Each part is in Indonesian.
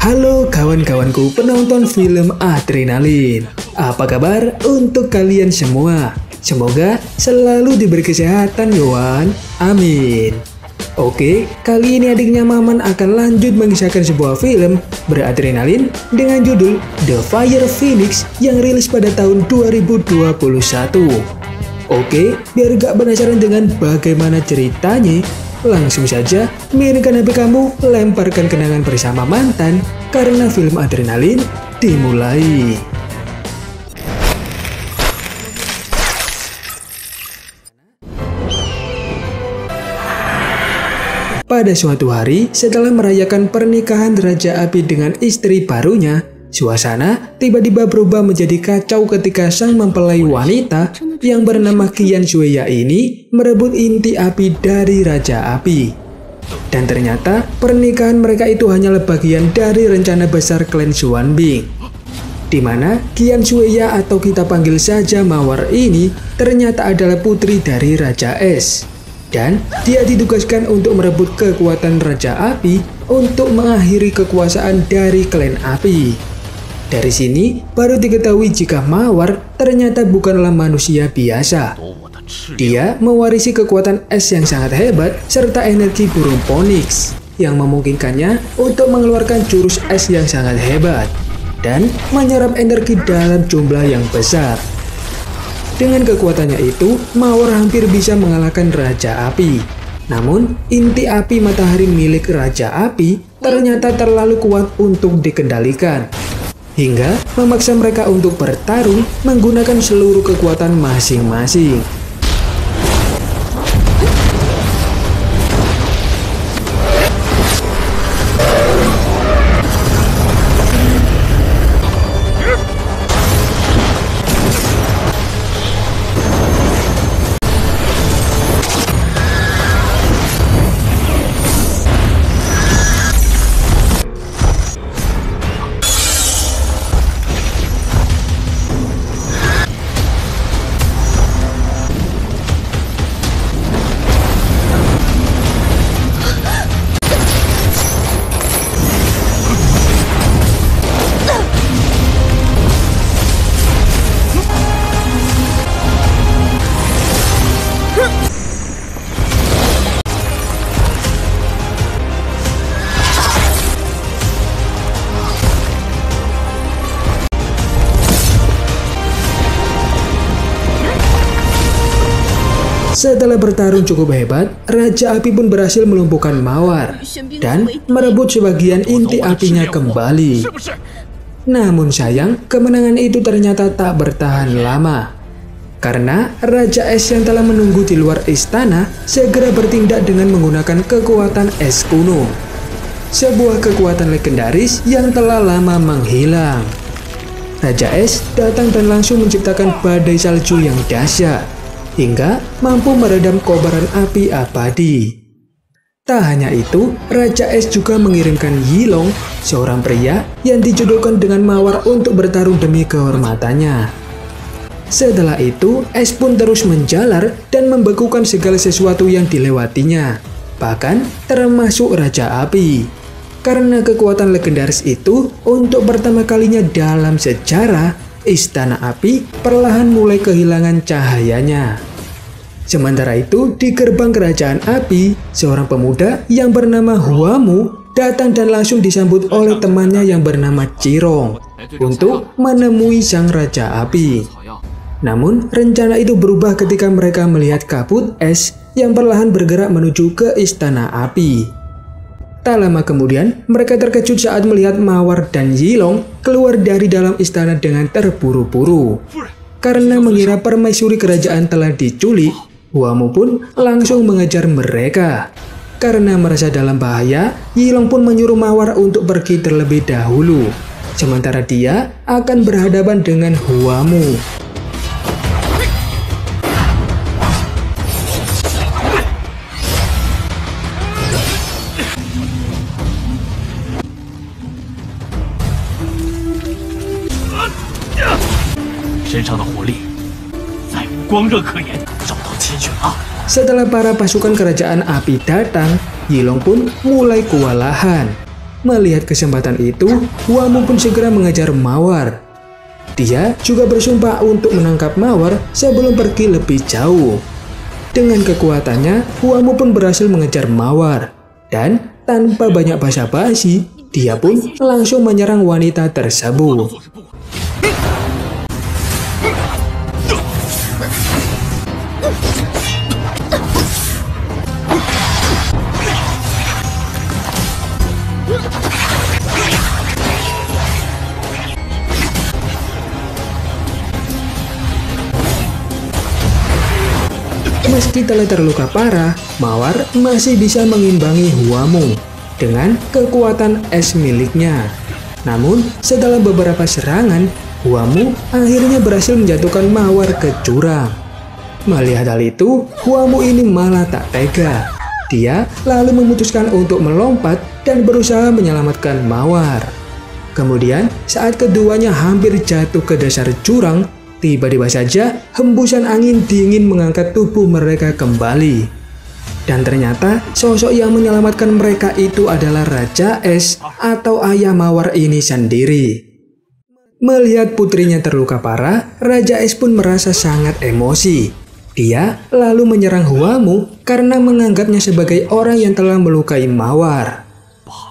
Halo kawan-kawanku penonton film Adrenalin. Apa kabar untuk kalian semua? Semoga selalu diberi kesehatan Yohan. Amin. Oke, kali ini adiknya Maman akan lanjut mengisahkan sebuah film beradrenalin dengan judul The Fire Phoenix yang rilis pada tahun 2021. Oke, biar gak penasaran dengan bagaimana ceritanya, langsung saja miringkan HP kamu, lemparkan kenangan bersama mantan, karena film Adrenalin dimulai. Pada suatu hari, setelah merayakan pernikahan Raja Api dengan istri barunya, suasana tiba-tiba berubah menjadi kacau ketika sang mempelai wanita yang bernama Qian Shueya ini merebut inti api dari Raja Api. Dan ternyata pernikahan mereka itu hanyalah bagian dari rencana besar klan Xuanbing, di mana Qian Shueya atau kita panggil saja Mawar ini ternyata adalah putri dari Raja Es. Dan dia ditugaskan untuk merebut kekuatan Raja Api untuk mengakhiri kekuasaan dari klan Api. Dari sini baru diketahui jika Mawar ternyata bukanlah manusia biasa. Dia mewarisi kekuatan es yang sangat hebat serta energi burung Phoenix yang memungkinkannya untuk mengeluarkan jurus es yang sangat hebat dan menyerap energi dalam jumlah yang besar. Dengan kekuatannya itu, Mawar hampir bisa mengalahkan Raja Api. Namun, inti api matahari milik Raja Api ternyata terlalu kuat untuk dikendalikan, hingga memaksa mereka untuk bertarung menggunakan seluruh kekuatan masing-masing. Setelah bertarung cukup hebat, Raja Api pun berhasil melumpuhkan Mawar dan merebut sebagian inti apinya kembali. Namun sayang, kemenangan itu ternyata tak bertahan lama, karena Raja Es yang telah menunggu di luar istana segera bertindak dengan menggunakan kekuatan es kuno, sebuah kekuatan legendaris yang telah lama menghilang. Raja Es datang dan langsung menciptakan badai salju yang dahsyat, hingga mampu meredam kobaran api abadi. Tak hanya itu, Raja Es juga mengirimkan Yilong, seorang pria yang dijodohkan dengan Mawar untuk bertarung demi kehormatannya. Setelah itu, Es pun terus menjalar dan membekukan segala sesuatu yang dilewatinya, bahkan termasuk Raja Api. Karena kekuatan legendaris itu, untuk pertama kalinya dalam sejarah, Istana Api perlahan mulai kehilangan cahayanya. Sementara itu, di gerbang kerajaan Api, seorang pemuda yang bernama Huamu datang dan langsung disambut oleh temannya yang bernama Cirong untuk menemui sang Raja Api. Namun, rencana itu berubah ketika mereka melihat kabut es yang perlahan bergerak menuju ke Istana Api. Tak lama kemudian, mereka terkejut saat melihat Mawar dan Yilong keluar dari dalam istana dengan terburu-buru. Karena mengira permaisuri kerajaan telah diculik, Huamu pun langsung mengejar mereka. Karena merasa dalam bahaya, Yilong pun menyuruh Mawar untuk pergi terlebih dahulu, sementara dia akan berhadapan dengan Huamu. Setelah para pasukan kerajaan api datang, Yilong pun mulai kewalahan. Melihat kesempatan itu, Huamu pun segera mengejar Mawar. Dia juga bersumpah untuk menangkap Mawar sebelum pergi lebih jauh. Dengan kekuatannya, Huamu pun berhasil mengejar Mawar. Dan tanpa banyak basa-basi, dia pun langsung menyerang wanita tersebut. Meski telah terluka parah, Mawar masih bisa mengimbangi Huamu dengan kekuatan es miliknya. Namun, setelah beberapa serangan, Huamu akhirnya berhasil menjatuhkan Mawar ke jurang. Melihat hal itu, Huamu ini malah tak tega. Dia lalu memutuskan untuk melompat dan berusaha menyelamatkan Mawar. Kemudian, saat keduanya hampir jatuh ke dasar jurang, tiba-tiba saja hembusan angin dingin mengangkat tubuh mereka kembali. Dan ternyata sosok yang menyelamatkan mereka itu adalah Raja Es atau ayah Mawar ini sendiri. Melihat putrinya terluka parah, Raja Es pun merasa sangat emosi. Dia lalu menyerang Huamu karena menganggapnya sebagai orang yang telah melukai Mawar.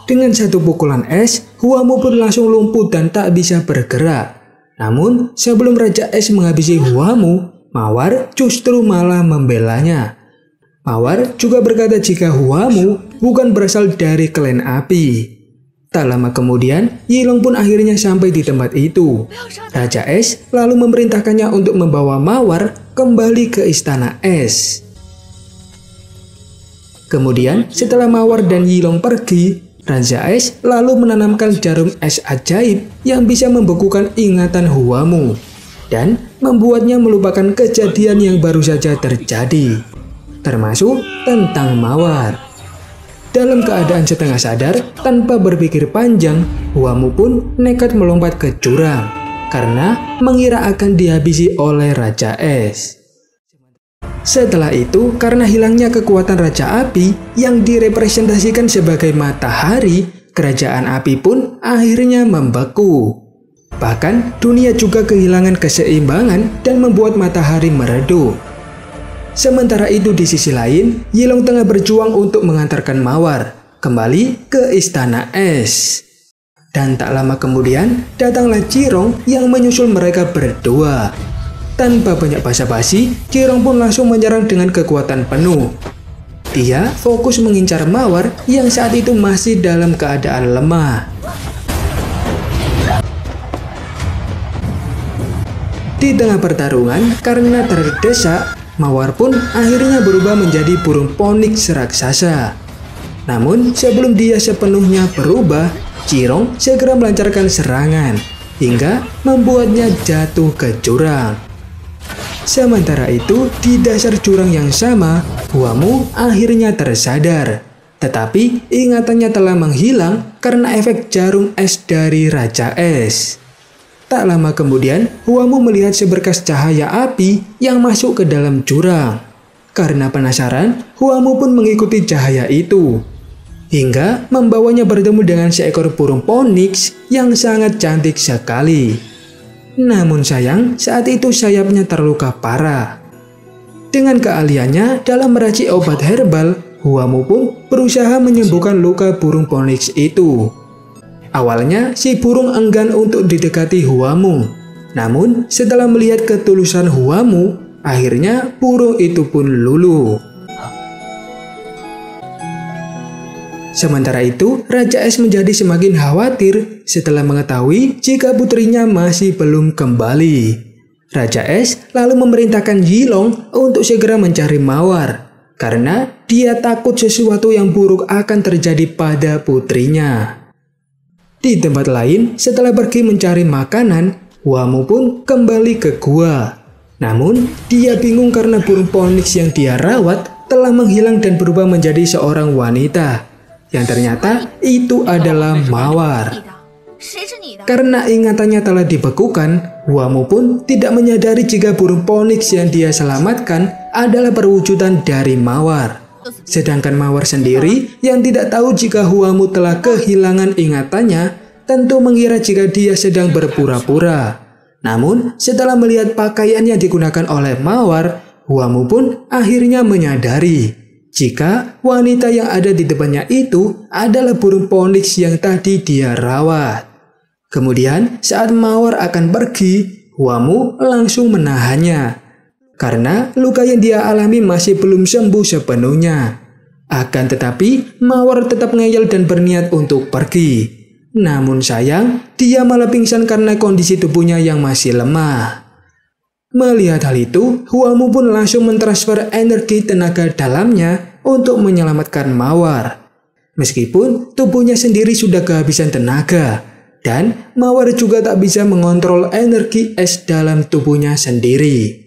Dengan satu pukulan es, Huamu pun langsung lumpuh dan tak bisa bergerak. Namun, sebelum Raja Es menghabisi Huamu, Mawar justru malah membelanya. Mawar juga berkata jika Huamu bukan berasal dari klan api. Tak lama kemudian, Yilong pun akhirnya sampai di tempat itu. Raja Es lalu memerintahkannya untuk membawa Mawar kembali ke Istana Es. Kemudian, setelah Mawar dan Yilong pergi, Raja Es lalu menanamkan jarum es ajaib yang bisa membekukan ingatan Huamu dan membuatnya melupakan kejadian yang baru saja terjadi, termasuk tentang Mawar. Dalam keadaan setengah sadar, tanpa berpikir panjang, Huamu pun nekat melompat ke jurang karena mengira akan dihabisi oleh Raja Es. Setelah itu, karena hilangnya kekuatan Raja Api yang direpresentasikan sebagai matahari, kerajaan api pun akhirnya membeku. Bahkan, dunia juga kehilangan keseimbangan dan membuat matahari meredup. Sementara itu di sisi lain, Yilong tengah berjuang untuk mengantarkan Mawar kembali ke Istana Es. Dan tak lama kemudian, datanglah Cirong yang menyusul mereka berdua. Tanpa banyak basa-basi, Cirong pun langsung menyerang dengan kekuatan penuh. Dia fokus mengincar Mawar yang saat itu masih dalam keadaan lemah. Di tengah pertarungan, karena terdesak, Mawar pun akhirnya berubah menjadi burung phoenix raksasa. Namun, sebelum dia sepenuhnya berubah, Cirong segera melancarkan serangan hingga membuatnya jatuh ke jurang. Sementara itu, di dasar jurang yang sama, Huamu akhirnya tersadar. Tetapi ingatannya telah menghilang karena efek jarum es dari Raja Es. Tak lama kemudian, Huamu melihat seberkas cahaya api yang masuk ke dalam jurang. Karena penasaran, Huamu pun mengikuti cahaya itu, hingga membawanya bertemu dengan seekor burung phoenix yang sangat cantik sekali. Namun sayang, saat itu sayapnya terluka parah. Dengan keahliannya dalam meracik obat herbal, Huamu pun berusaha menyembuhkan luka burung phoenix itu. Awalnya, si burung enggan untuk didekati Huamu. Namun, setelah melihat ketulusan Huamu, akhirnya burung itu pun luluh. Sementara itu, Raja Es menjadi semakin khawatir setelah mengetahui jika putrinya masih belum kembali. Raja Es lalu memerintahkan Yilong untuk segera mencari Mawar, karena dia takut sesuatu yang buruk akan terjadi pada putrinya. Di tempat lain, setelah pergi mencari makanan, Huamu pun kembali ke gua. Namun, dia bingung karena burung phoenix yang dia rawat telah menghilang dan berubah menjadi seorang wanita. Yang ternyata itu adalah Mawar. Karena ingatannya telah dibekukan, Huamu pun tidak menyadari jika burung phoenix yang dia selamatkan adalah perwujudan dari Mawar. Sedangkan Mawar sendiri yang tidak tahu jika Huamu telah kehilangan ingatannya, tentu mengira jika dia sedang berpura-pura. Namun, setelah melihat pakaian yang digunakan oleh Mawar, Huamu pun akhirnya menyadari jika wanita yang ada di depannya itu adalah burung Phoenix yang tadi dia rawat. Kemudian, saat Mawar akan pergi, Huamu langsung menahannya karena luka yang dia alami masih belum sembuh sepenuhnya. Akan tetapi, Mawar tetap ngeyel dan berniat untuk pergi. Namun sayang, dia malah pingsan karena kondisi tubuhnya yang masih lemah. Melihat hal itu, Huamu pun langsung mentransfer energi tenaga dalamnya untuk menyelamatkan Mawar. Meskipun tubuhnya sendiri sudah kehabisan tenaga, dan Mawar juga tak bisa mengontrol energi es dalam tubuhnya sendiri.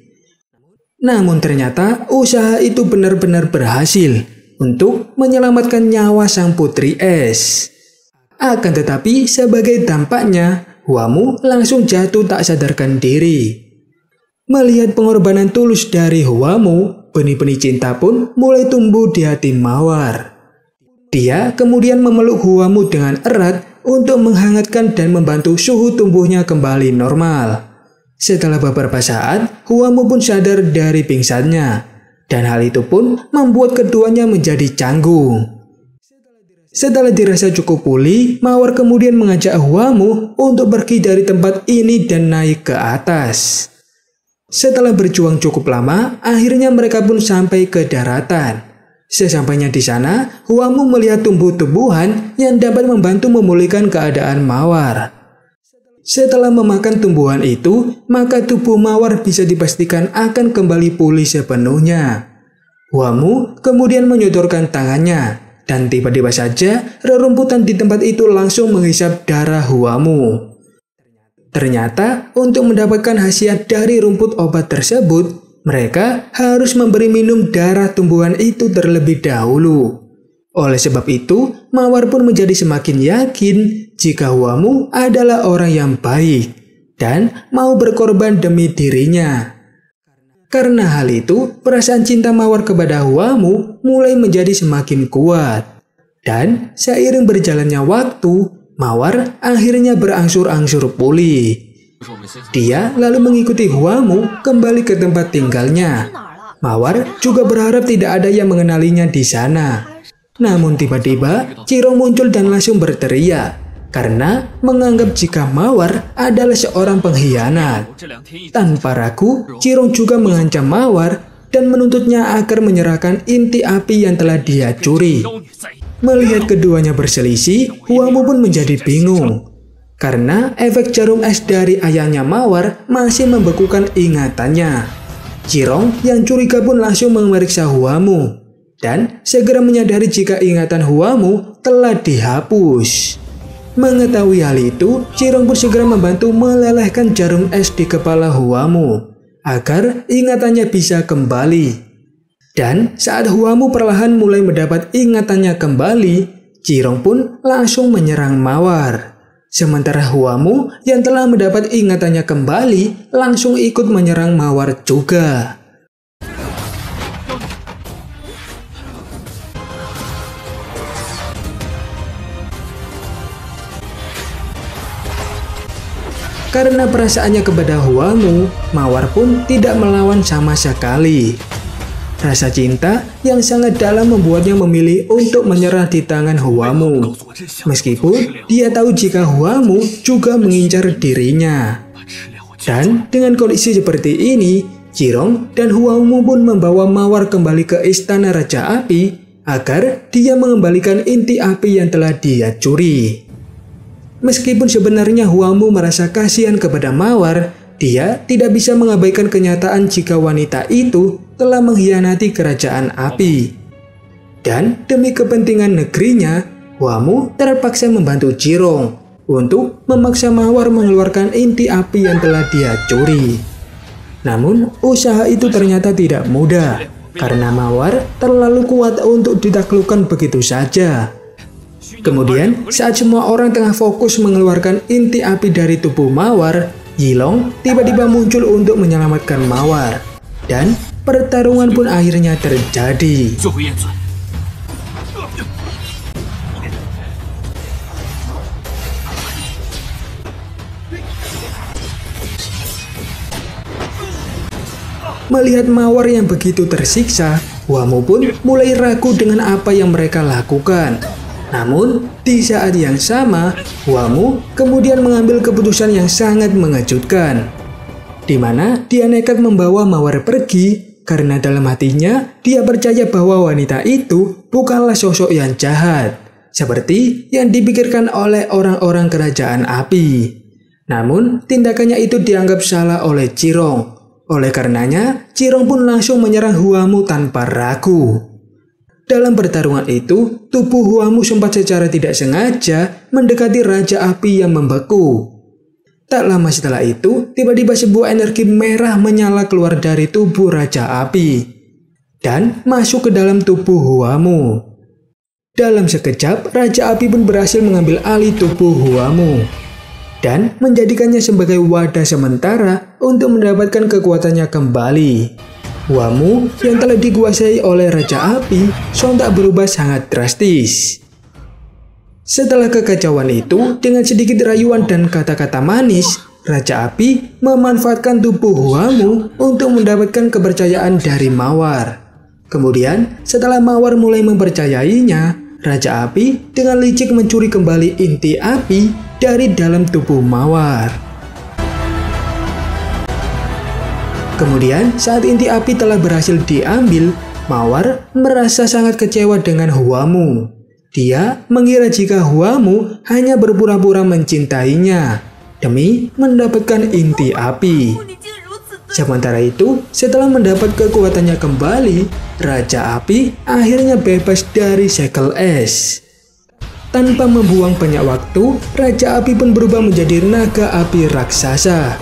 Namun ternyata usaha itu benar-benar berhasil untuk menyelamatkan nyawa sang putri es. Akan tetapi sebagai dampaknya, Huamu langsung jatuh tak sadarkan diri. Melihat pengorbanan tulus dari Huamu, benih-benih cinta pun mulai tumbuh di hati Mawar. Dia kemudian memeluk Huamu dengan erat untuk menghangatkan dan membantu suhu tubuhnya kembali normal. Setelah beberapa saat, Huamu pun sadar dari pingsannya, dan hal itu pun membuat keduanya menjadi canggung. Setelah dirasa cukup pulih, Mawar kemudian mengajak Huamu untuk pergi dari tempat ini dan naik ke atas. Setelah berjuang cukup lama, akhirnya mereka pun sampai ke daratan. Sesampainya di sana, Huamu melihat tumbuh-tumbuhan yang dapat membantu memulihkan keadaan Mawar. Setelah memakan tumbuhan itu, maka tubuh Mawar bisa dipastikan akan kembali pulih sepenuhnya. Huamu kemudian menyodorkan tangannya, dan tiba-tiba saja rerumputan di tempat itu langsung menghisap darah Huamu. Ternyata untuk mendapatkan khasiat dari rumput obat tersebut, mereka harus memberi minum darah tumbuhan itu terlebih dahulu. Oleh sebab itu, Mawar pun menjadi semakin yakin jika Huamu adalah orang yang baik dan mau berkorban demi dirinya. Karena hal itu, perasaan cinta Mawar kepada Huamu mulai menjadi semakin kuat. Dan seiring berjalannya waktu, Mawar akhirnya berangsur-angsur pulih. Dia lalu mengikuti Huamu kembali ke tempat tinggalnya. Mawar juga berharap tidak ada yang mengenalinya di sana. Namun tiba-tiba Cirong muncul dan langsung berteriak karena menganggap jika Mawar adalah seorang pengkhianat. Tanpa ragu, Cirong juga mengancam Mawar dan menuntutnya agar menyerahkan inti api yang telah dia curi. Melihat keduanya berselisih, Huamu pun menjadi bingung karena efek jarum es dari ayahnya Mawar masih membekukan ingatannya. Cirong yang curiga pun langsung memeriksa Huamu dan segera menyadari jika ingatan Huamu telah dihapus. Mengetahui hal itu, Cirong pun segera membantu melelehkan jarum es di kepala Huamu agar ingatannya bisa kembali. Dan saat Huamu perlahan mulai mendapat ingatannya kembali, Cirong pun langsung menyerang Mawar. Sementara Huamu yang telah mendapat ingatannya kembali langsung ikut menyerang Mawar juga. Karena perasaannya kepada Huamu, Mawar pun tidak melawan sama sekali. Rasa cinta yang sangat dalam membuatnya memilih untuk menyerah di tangan Huamu. Meskipun dia tahu jika Huamu juga mengincar dirinya. Dan dengan kondisi seperti ini, Cirong dan Huamu pun membawa Mawar kembali ke istana Raja Api agar dia mengembalikan inti api yang telah dia curi. Meskipun sebenarnya Huamu merasa kasihan kepada Mawar, dia tidak bisa mengabaikan kenyataan jika wanita itu telah mengkhianati kerajaan api. Dan demi kepentingan negerinya, Huamu terpaksa membantu Cirong untuk memaksa Mawar mengeluarkan inti api yang telah dia curi. Namun, usaha itu ternyata tidak mudah, karena Mawar terlalu kuat untuk ditaklukkan begitu saja. Kemudian, saat semua orang tengah fokus mengeluarkan inti api dari tubuh Mawar, Yilong tiba-tiba muncul untuk menyelamatkan Mawar. Dan pertarungan pun akhirnya terjadi. Melihat Mawar yang begitu tersiksa, Huamu pun mulai ragu dengan apa yang mereka lakukan. Namun, di saat yang sama, Huamu kemudian mengambil keputusan yang sangat mengejutkan, di mana dia nekat membawa Mawar pergi karena dalam hatinya dia percaya bahwa wanita itu bukanlah sosok yang jahat, seperti yang dipikirkan oleh orang-orang kerajaan api. Namun, tindakannya itu dianggap salah oleh Chirong. Oleh karenanya, Chirong pun langsung menyerang Huamu tanpa ragu. Dalam pertarungan itu, tubuh Huamu sempat secara tidak sengaja mendekati Raja Api yang membeku. Tak lama setelah itu, tiba-tiba sebuah energi merah menyala keluar dari tubuh Raja Api dan masuk ke dalam tubuh Huamu. Dalam sekejap, Raja Api pun berhasil mengambil alih tubuh Huamu dan menjadikannya sebagai wadah sementara untuk mendapatkan kekuatannya kembali. Huamu yang telah dikuasai oleh Raja Api sontak berubah sangat drastis. Setelah kekacauan itu, dengan sedikit rayuan dan kata-kata manis, Raja Api memanfaatkan tubuh Huamu untuk mendapatkan kepercayaan dari Mawar. Kemudian, setelah Mawar mulai mempercayainya, Raja Api dengan licik mencuri kembali inti api dari dalam tubuh Mawar. Kemudian, saat inti api telah berhasil diambil, Mawar merasa sangat kecewa dengan Huamu. Dia mengira jika Huamu hanya berpura-pura mencintainya demi mendapatkan inti api. Sementara itu, setelah mendapat kekuatannya kembali, Raja Api akhirnya bebas dari segel es. Tanpa membuang banyak waktu, Raja Api pun berubah menjadi naga api raksasa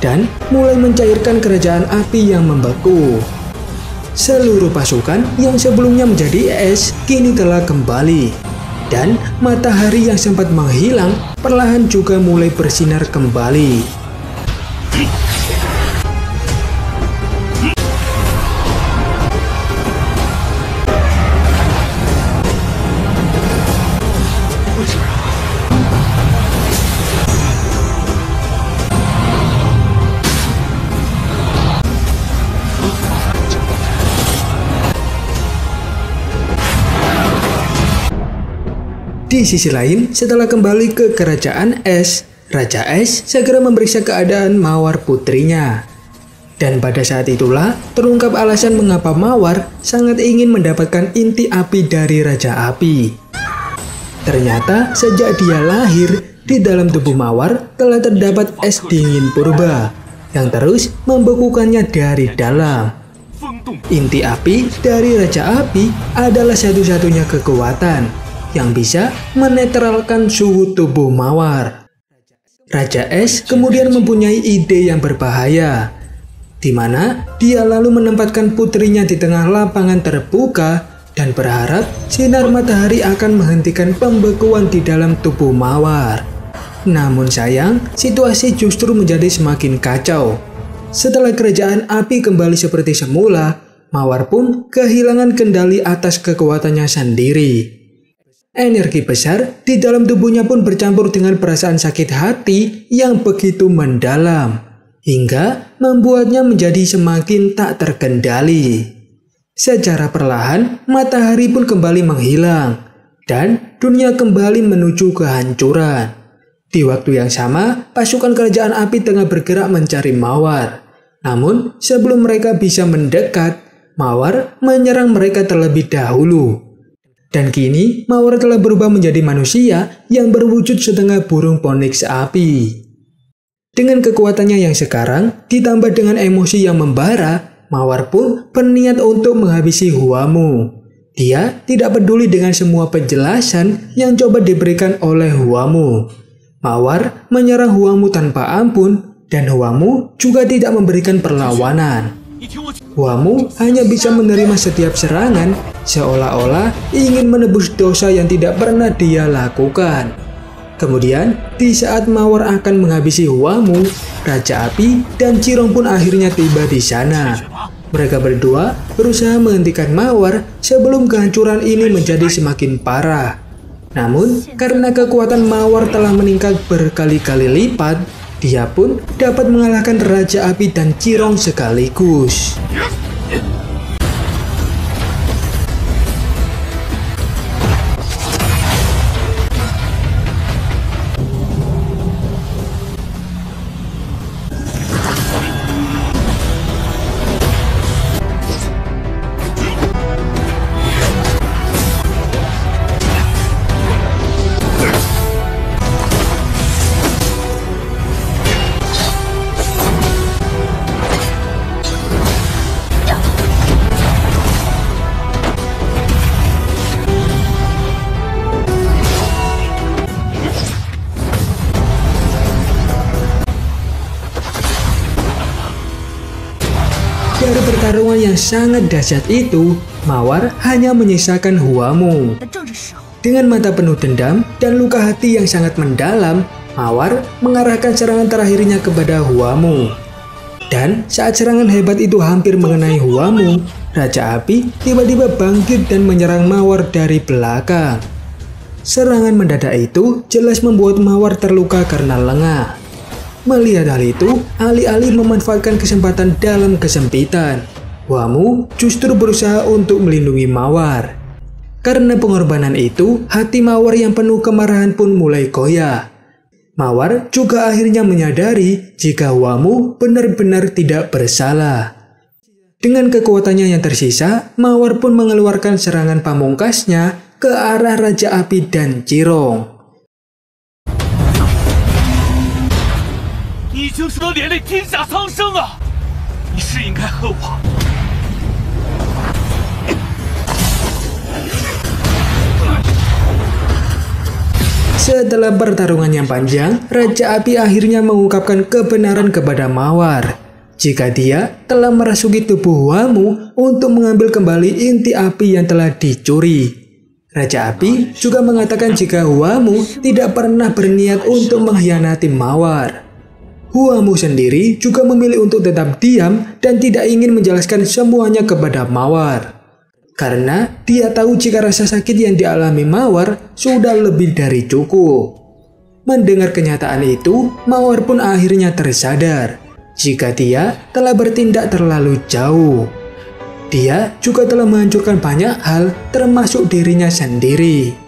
dan mulai mencairkan kerajaan api yang membeku. Seluruh pasukan yang sebelumnya menjadi es kini telah kembali, dan matahari yang sempat menghilang perlahan juga mulai bersinar kembali. Di sisi lain, setelah kembali ke kerajaan es, Raja Es segera memeriksa keadaan Mawar putrinya. Dan pada saat itulah terungkap alasan mengapa Mawar sangat ingin mendapatkan inti api dari Raja Api. Ternyata sejak dia lahir, di dalam tubuh Mawar telah terdapat es dingin purba yang terus membekukannya dari dalam. Inti api dari Raja Api adalah satu-satunya kekuatan yang bisa menetralkan suhu tubuh Mawar. Raja Es kemudian mempunyai ide yang berbahaya, di mana dia lalu menempatkan putrinya di tengah lapangan terbuka dan berharap sinar matahari akan menghentikan pembekuan di dalam tubuh Mawar. Namun sayang, situasi justru menjadi semakin kacau. Setelah kerajaan api kembali seperti semula, Mawar pun kehilangan kendali atas kekuatannya sendiri. Energi besar di dalam tubuhnya pun bercampur dengan perasaan sakit hati yang begitu mendalam, hingga membuatnya menjadi semakin tak terkendali. Secara perlahan, matahari pun kembali menghilang, dan dunia kembali menuju kehancuran. Di waktu yang sama, pasukan kerajaan api tengah bergerak mencari Mawar. Namun, sebelum mereka bisa mendekat, Mawar menyerang mereka terlebih dahulu. Dan kini, Mawar telah berubah menjadi manusia yang berwujud setengah burung phoenix api. Dengan kekuatannya yang sekarang, ditambah dengan emosi yang membara, Mawar pun berniat untuk menghabisi Huamu. Dia tidak peduli dengan semua penjelasan yang coba diberikan oleh Huamu. Mawar menyerang Huamu tanpa ampun, dan Huamu juga tidak memberikan perlawanan. Huamu hanya bisa menerima setiap serangan, seolah-olah ingin menebus dosa yang tidak pernah dia lakukan. Kemudian, di saat Mawar akan menghabisi Huamu, Raja Api dan Chirong pun akhirnya tiba di sana. Mereka berdua berusaha menghentikan Mawar sebelum kehancuran ini menjadi semakin parah. Namun, karena kekuatan Mawar telah meningkat berkali-kali lipat, Dia pun dapat mengalahkan Raja Api dan Cirong sekaligus. Dari pertarungan yang sangat dahsyat itu, Mawar hanya menyisakan Huamu. Dengan mata penuh dendam dan luka hati yang sangat mendalam, Mawar mengarahkan serangan terakhirnya kepada Huamu. Dan saat serangan hebat itu hampir mengenai Huamu, Raja Api tiba-tiba bangkit dan menyerang Mawar dari belakang. Serangan mendadak itu jelas membuat Mawar terluka karena lengah. Melihat hal itu, alih-alih memanfaatkan kesempatan dalam kesempitan, Huamu justru berusaha untuk melindungi Mawar. Karena pengorbanan itu, hati Mawar yang penuh kemarahan pun mulai goyah. Mawar juga akhirnya menyadari jika Huamu benar-benar tidak bersalah. Dengan kekuatannya yang tersisa, Mawar pun mengeluarkan serangan pamungkasnya ke arah Raja Api dan Cirong. Setelah pertarungan yang panjang, Raja Api akhirnya mengungkapkan kebenaran kepada Mawar jika dia telah merasuki tubuh Huamu untuk mengambil kembali inti api yang telah dicuri. Raja Api juga mengatakan jika Huamu tidak pernah berniat untuk mengkhianati Mawar. Huamu sendiri juga memilih untuk tetap diam dan tidak ingin menjelaskan semuanya kepada Mawar. Karena dia tahu jika rasa sakit yang dialami Mawar sudah lebih dari cukup. Mendengar kenyataan itu, Mawar pun akhirnya tersadar jika dia telah bertindak terlalu jauh. Dia juga telah menghancurkan banyak hal termasuk dirinya sendiri.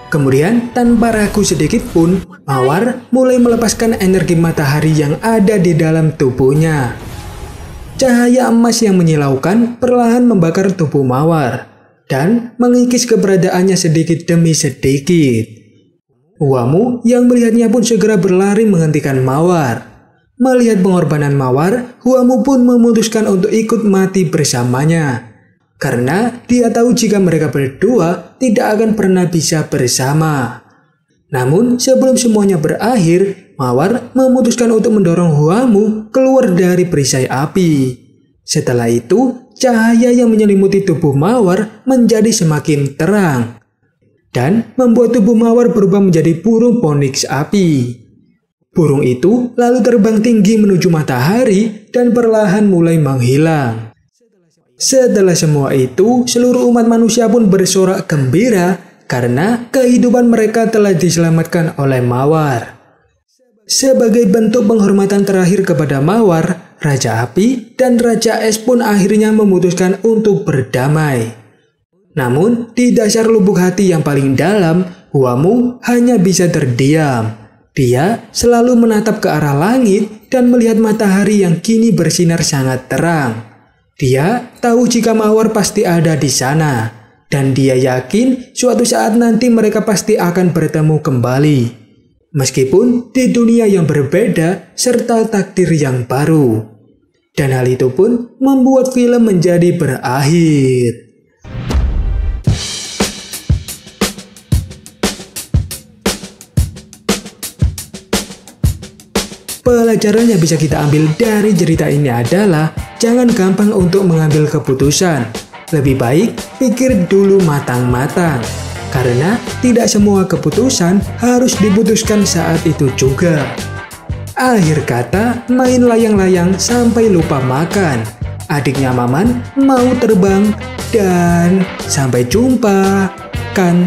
Kemudian tanpa ragu sedikit pun, Mawar mulai melepaskan energi matahari yang ada di dalam tubuhnya. Cahaya emas yang menyilaukan perlahan membakar tubuh Mawar dan mengikis keberadaannya sedikit demi sedikit. Huamu yang melihatnya pun segera berlari menghentikan Mawar. Melihat pengorbanan Mawar, Huamu pun memutuskan untuk ikut mati bersamanya. Karena dia tahu jika mereka berdua tidak akan pernah bisa bersama. Namun sebelum semuanya berakhir, Mawar memutuskan untuk mendorong Huamu keluar dari perisai api. Setelah itu, cahaya yang menyelimuti tubuh Mawar menjadi semakin terang dan membuat tubuh Mawar berubah menjadi burung Phoenix api. Burung itu lalu terbang tinggi menuju matahari dan perlahan mulai menghilang. Setelah semua itu, seluruh umat manusia pun bersorak gembira karena kehidupan mereka telah diselamatkan oleh Mawar. Sebagai bentuk penghormatan terakhir kepada Mawar, Raja Api dan Raja Es pun akhirnya memutuskan untuk berdamai. Namun, di dasar lubuk hati yang paling dalam, Huamu hanya bisa terdiam. Dia selalu menatap ke arah langit dan melihat matahari yang kini bersinar sangat terang. Dia tahu jika Mawar pasti ada di sana, dan dia yakin suatu saat nanti mereka pasti akan bertemu kembali. Meskipun di dunia yang berbeda serta takdir yang baru. Dan hal itu pun membuat film menjadi berakhir. Pelajaran yang bisa kita ambil dari cerita ini adalah jangan gampang untuk mengambil keputusan. Lebih baik pikir dulu matang-matang. Karena tidak semua keputusan harus diputuskan saat itu juga. Akhir kata, main layang-layang sampai lupa makan. Adiknya Maman mau terbang dan sampai jumpa. Kan